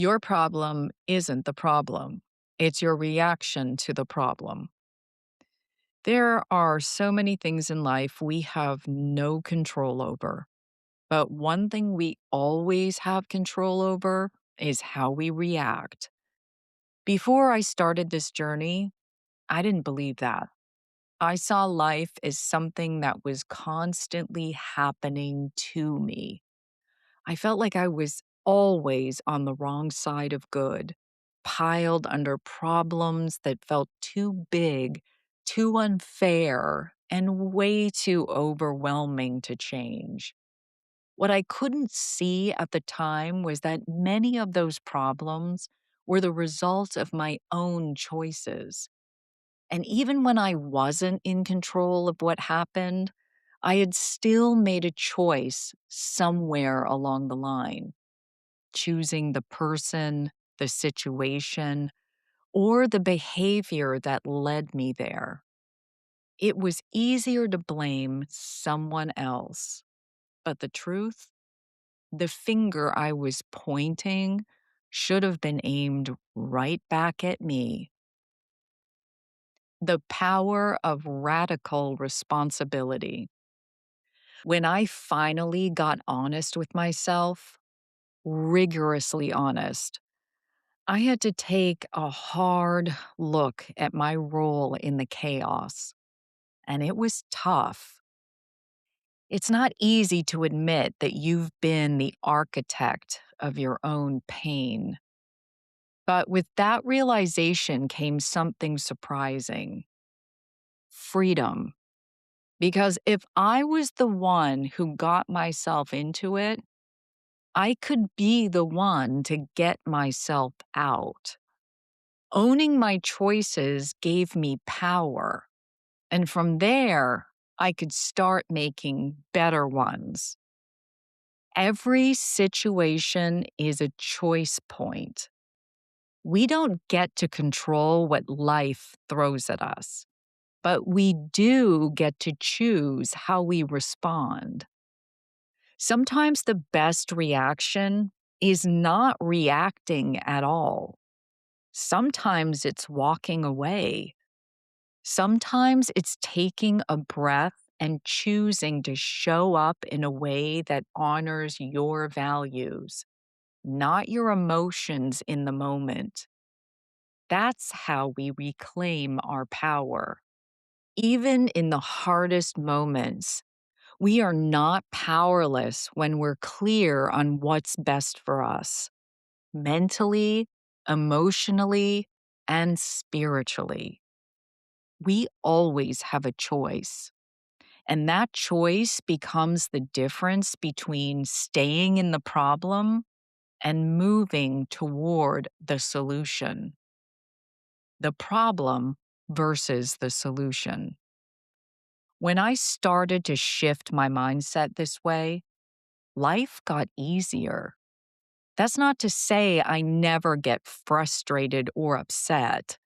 Your problem isn't the problem. It's your reaction to the problem. There are so many things in life we have no control over. But one thing we always have control over is how we react. Before I started this journey, I didn't believe that. I saw life as something that was constantly happening to me. I felt like I was always on the wrong side of good, piled under problems that felt too big, too unfair, and way too overwhelming to change. What I couldn't see at the time was that many of those problems were the result of my own choices. And even when I wasn't in control of what happened, I had still made a choice somewhere along the line, choosing the person, the situation, or the behavior that led me there. It was easier to blame someone else. But the truth? The finger I was pointing should have been aimed right back at me. The power of radical responsibility. When I finally got honest with myself, rigorously honest, I had to take a hard look at my role in the chaos, and it was tough. It's not easy to admit that you've been the architect of your own pain. But with that realization came something surprising: freedom. Because if I was the one who got myself into it, I could be the one to get myself out. Owning my choices gave me power. And from there, I could start making better ones. Every situation is a choice point. We don't get to control what life throws at us, but we do get to choose how we respond. Sometimes the best reaction is not reacting at all. Sometimes it's walking away. Sometimes it's taking a breath and choosing to show up in a way that honors your values, not your emotions in the moment. That's how we reclaim our power. Even in the hardest moments, we are not powerless when we're clear on what's best for us, mentally, emotionally, and spiritually. We always have a choice. And that choice becomes the difference between staying in the problem and moving toward the solution. The problem versus the solution. When I started to shift my mindset this way, life got easier. That's not to say I never get frustrated or upset.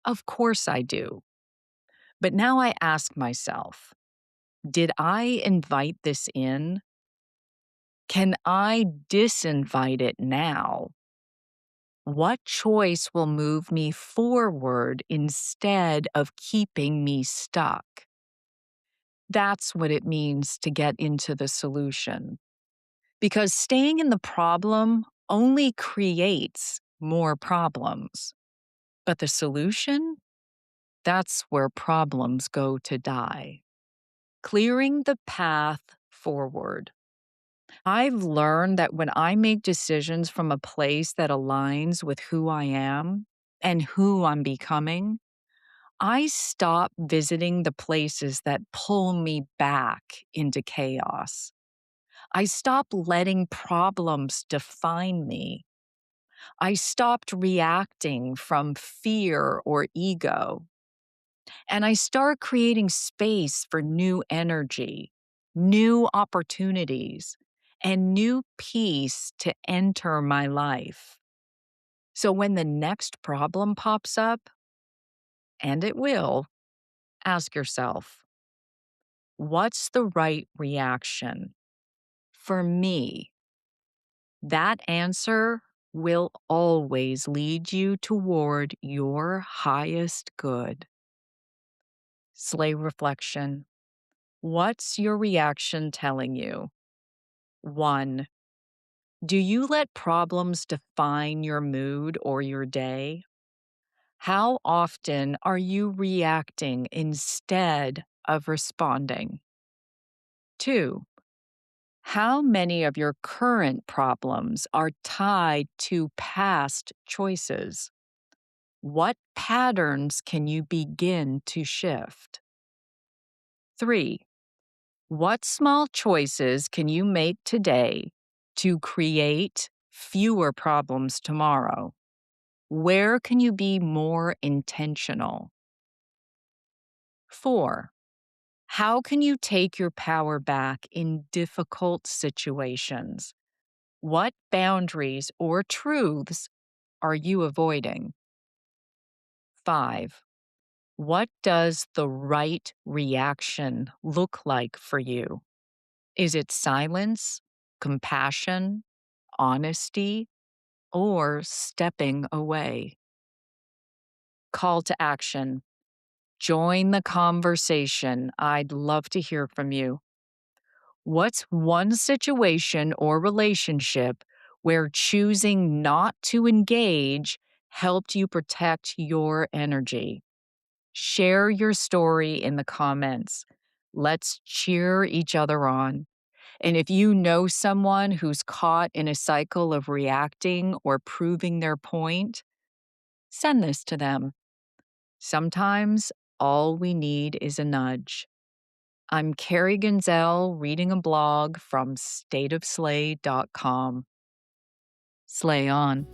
Of course I do. But now I ask myself, did I invite this in? Can I disinvite it now? What choice will move me forward instead of keeping me stuck? That's what it means to get into the solution. Because staying in the problem only creates more problems. But the solution? That's where problems go to die. Clearing the path forward. I've learned that when I make decisions from a place that aligns with who I am and who I'm becoming, I stop visiting the places that pull me back into chaos. I stopped letting problems define me. I stopped reacting from fear or ego. And I start creating space for new energy, new opportunities, and new peace to enter my life. So when the next problem pops up, and it will, ask yourself, what's the right reaction for me? That answer will always lead you toward your highest good. Sleigh reflection. What's your reaction telling you? 1. Do you let problems define your mood or your day? How often are you reacting instead of responding? 2. How many of your current problems are tied to past choices? What patterns can you begin to shift? 3. What small choices can you make today to create fewer problems tomorrow? Where can you be more intentional? 4. How can you take your power back in difficult situations? What boundaries or truths are you avoiding? 5. What does the right reaction look like for you? Is it silence, compassion, honesty, or stepping away? Call to action. Join the conversation. I'd love to hear from you. What's one situation or relationship where choosing not to engage helped you protect your energy? Share your story in the comments. Let's cheer each other on. And if you know someone who's caught in a cycle of reacting or proving their point, send this to them. Sometimes all we need is a nudge. I'm Carrie Genzel reading a blog from stateofslay.com. Slay on.